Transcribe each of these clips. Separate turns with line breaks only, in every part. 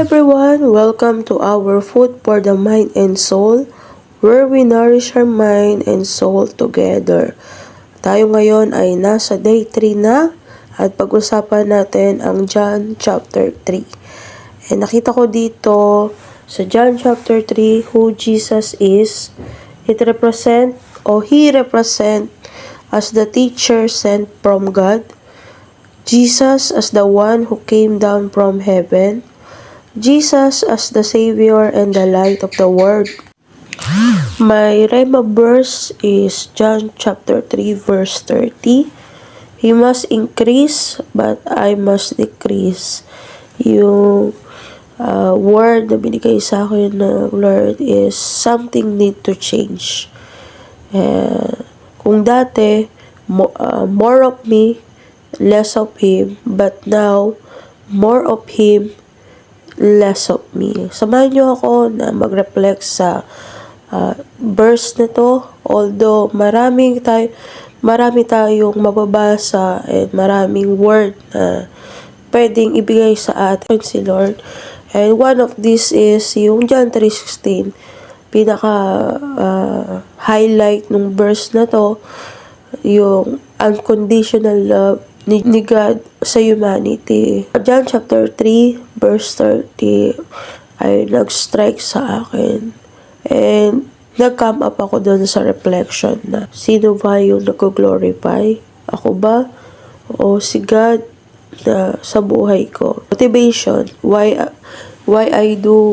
everyone! Welcome to our Food for the Mind and Soul, where we nourish our mind and soul together. Tayo ngayon ay nasa day 3 na at pag-usapan natin ang John chapter 3. And nakita ko dito sa John chapter 3 who Jesus is. He represent as the teacher sent from God. Jesus as the one who came down from heaven. Jesus as the Savior and the light of the world. My Rhema verse is John chapter 3 verse 30. He must increase but I must decrease. Yung word na binigay sa akin ng Lord is something need to change. Kung dati, more of me, less of Him, but now, more of Him, less of me. Samahan niyo ako na mag-reflect sa verse na to. Although marami tayong mababasa and maraming word na pwedeng ibigay sa atin si Lord. And one of this is yung John 3:16. Pinaka highlight ng verse na to, yung unconditional love ni God sa humanity. John chapter 3 verse 30 ay nag-strike sa akin. And nag-come up ako doon sa reflection na sino ba yung nag-glorify? Ako ba? O si God na sa buhay ko? Motivation. Why I do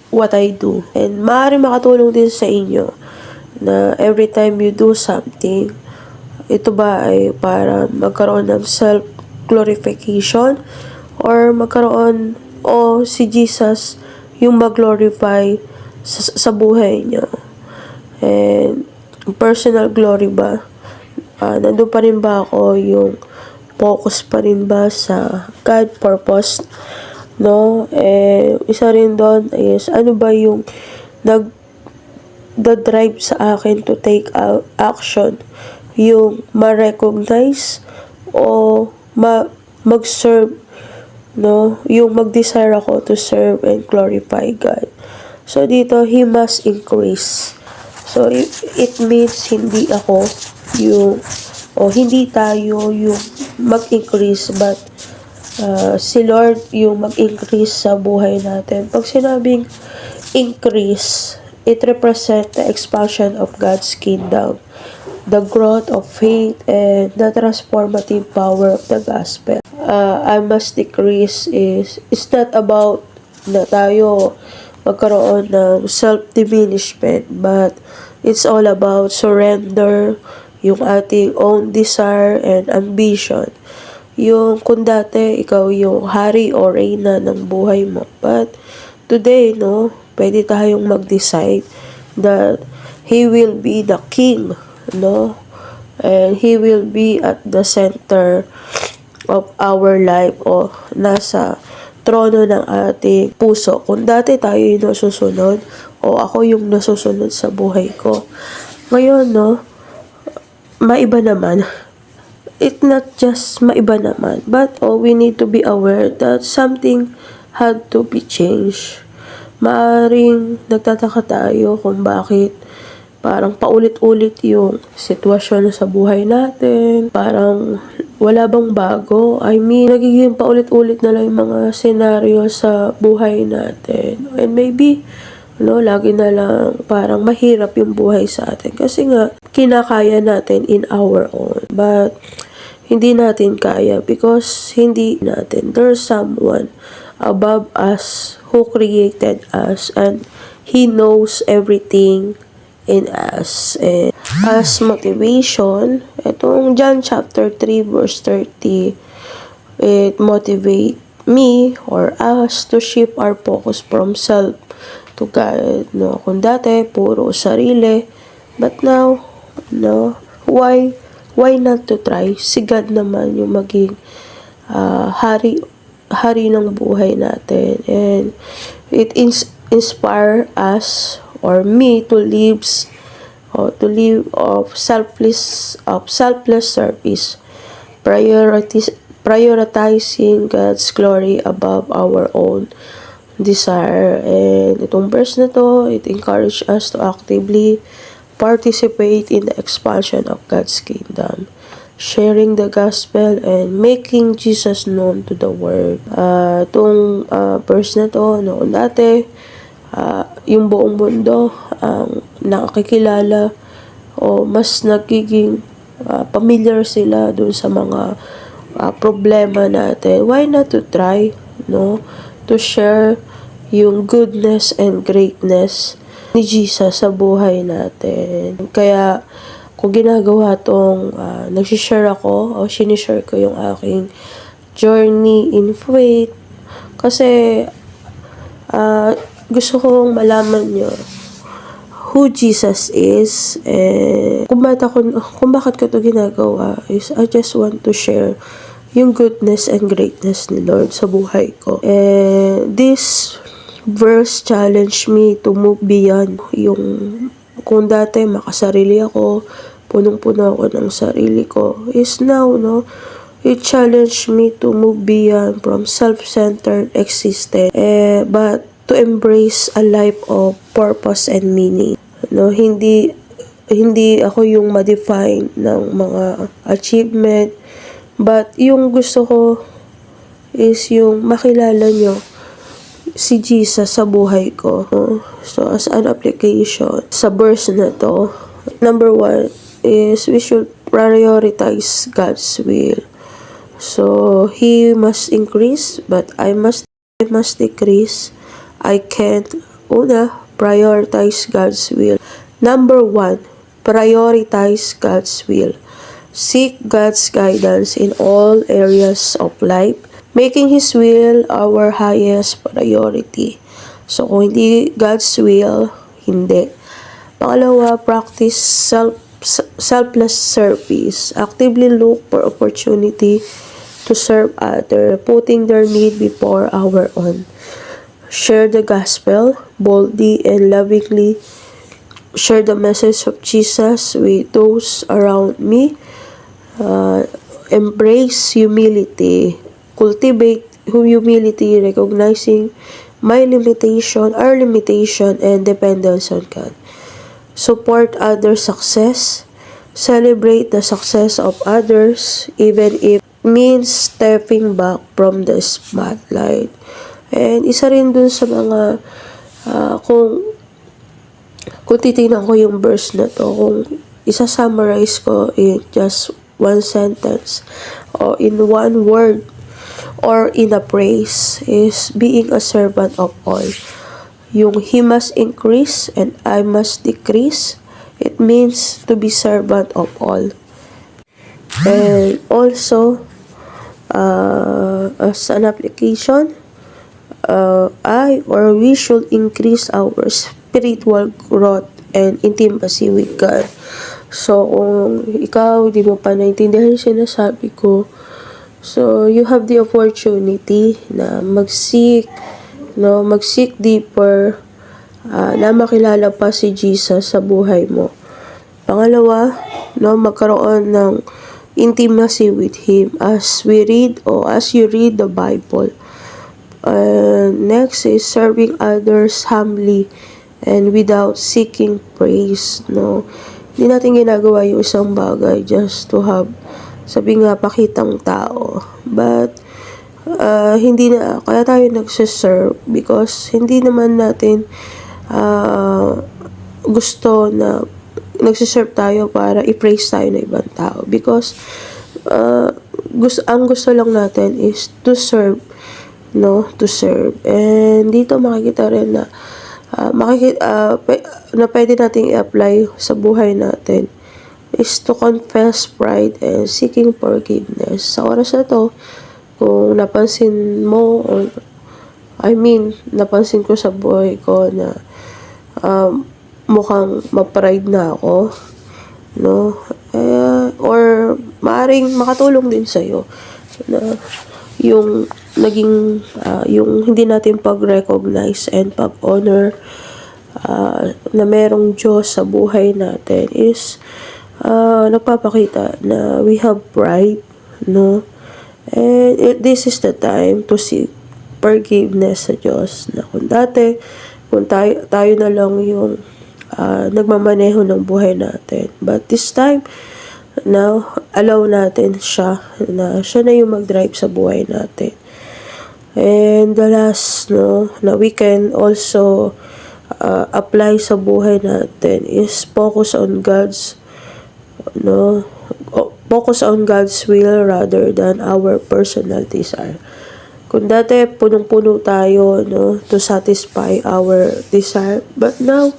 what I do. And maaari makatulong din sa inyo na every time you do something, ito ba ay para magkaroon ng self-glorification or magkaroon si Jesus yung mag-glorify sa buhay niyo. And personal glory ba? Nandun pa rin ba ako yung focus pa rin ba sa God purpose? No? Isa rin doon is ano ba yung nag-drive sa akin to take action? Yung ma-recognize o mag-serve, no? Yung mag-desire ako to serve and glorify God. So dito, He must increase. So it means hindi tayo yung mag-increase, but si Lord yung mag-increase sa buhay natin. Pag sinabing increase, it represents the expansion of God's kingdom, the growth of faith, and the transformative power of the gospel. I must decrease is not about na tayo magkaroon ng self-diminishment, but it's all about surrender, yung ating own desire and ambition. Yung kung dati ikaw yung hari o reyna ng buhay mo, but today, no, pwede tayong mag-decide that He will be the king, no? And He will be at the center of our life o nasa trono ng ating puso. Kung dati tayo yung nasusunod o ako yung nasusunod sa buhay ko, ngayon, no, maiba naman. It's not just maiba naman, but we need to be aware that something had to be changed. Maaring nagtataka tayo kung bakit parang paulit-ulit yung sitwasyon sa buhay natin. Parang wala bang bago? I mean, nagiging paulit-ulit na lang yung mga senaryo sa buhay natin. And maybe, lagi na lang parang mahirap yung buhay sa atin. Kasi nga, kinakaya natin in our own. But, hindi natin kaya because hindi natin. There's someone above us who created us and He knows everything in us. And as motivation, itong John chapter 3 verse 30, it motivate me or us to shift our focus from self to God. No, kung dati puro sarili, but now, no, why not to try? Si God naman yung maging hari ng buhay natin, and it inspire us or me to live of selfless service, prioritizing God's glory above our own. desire. And itong verse na to, it encourages us to actively participate in the expansion of God's kingdom, sharing the gospel and making Jesus known to the world. Itong verse na to, noon dati, yung buong mundo ang nakakikilala o mas nagiging familiar sila dun sa mga problema natin. Why not to try, no? To share yung goodness and greatness ni Jesus sa buhay natin. Kaya, kung ginagawa tong nagsishare ako o sinishare ko yung aking journey in faith, kasi gusto kong malaman nyo who Jesus is, and kung bakit ko to ginagawa is I just want to share yung goodness and greatness ni Lord sa buhay ko. And this verse challenged me to move beyond yung kung dati makasarili ako, punong-puno ako ng sarili ko, is now, no, it challenged me to move beyond from self-centered existence, but to embrace a life of purpose and meaning. No, hindi ako yung ma-define ng mga achievement, but yung gusto ko is yung makilala nyo si Jesus sa buhay ko. So, as an application sa verse na to, number 1 is we should prioritize God's will. So, He must increase, but I must decrease. I can't, prioritize God's will. Number 1, prioritize God's will. Seek God's guidance in all areas of life, making His will our highest priority. So, kung hindi God's will, hindi. Pangalawa, practice selfless service. Actively look for opportunity to serve others, putting their need before our own. Share the gospel boldly and lovingly. Share the message of Jesus with those around me. Embrace humility. Cultivate humility, recognizing our limitation, and dependence on God. Support others' success. Celebrate the success of others, even if it means stepping back from the spotlight. And isa rin dun sa mga, kung titignan ko yung verse na to, kung isa-summarize ko in just one sentence, or in one word, or in a phrase, is being a servant of all. Yung He must increase and I must decrease, it means to be servant of all. And also, as an application, we should increase our spiritual growth and intimacy with God. So, kung ikaw, di mo pa naintindihan yung sinasabi ko, so, you have the opportunity na mag-seek deeper, na makilala pa si Jesus sa buhay mo. Pangalawa, magkaroon ng intimacy with Him as you read the Bible. Next is serving others humbly and without seeking praise. Hindi natin ginagawa yung isang bagay just to have, pakitang tao. But, hindi na, kaya tayo nagsiserve because hindi naman natin gusto na nagsiserve tayo para i-praise tayo ng ibang tao. Because, ang gusto lang natin is to serve, to serve. And dito makikita rin na na pwede nating i-apply sa buhay natin is to confess pride and seeking forgiveness. Sa oras na to, kung napansin mo, napansin ko sa buhay ko na mukhang ma-pride na ako, or maaring makatulong din sa'yo na yung naging yung hindi natin pag-recognize and pag-honor na merong Diyos sa buhay natin is nagpapakita na we have pride, and this is the time to seek forgiveness sa Diyos. Na kung dati, kung tayo na lang yung nagmamaneho ng buhay natin. But this time, now, allow natin siya na yung mag-drive sa buhay natin. And the last, na we can also apply sa buhay natin is focus on God's will rather than our personal desire. Kung dati punong-puno tayo to satisfy our desire, but now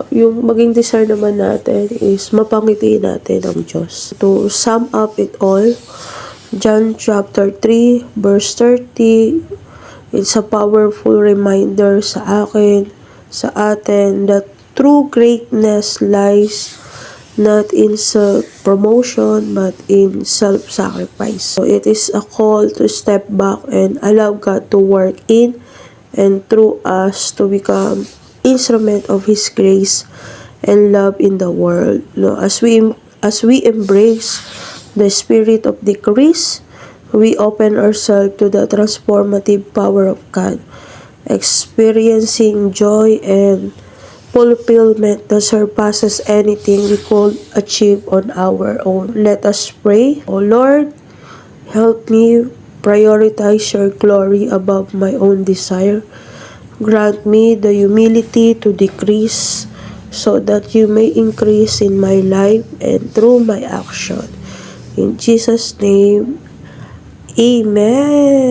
yung maging desire naman natin is mapangiti natin ang Diyos. To sum up it all, John chapter 3 verse 30, it's a powerful reminder sa akin, sa atin, that true greatness lies not in self-promotion but in self-sacrifice. So it is a call to step back and allow God to work in and through us to become instrument of His grace and love in the world. As we embrace the spirit of decrease, we open ourselves to the transformative power of God, experiencing joy and fulfillment that surpasses anything we could achieve on our own. Let us pray. O Lord, help me prioritize your glory above my own desire. Grant me the humility to decrease so that you may increase in my life and through my action. In Jesus' name, Amen.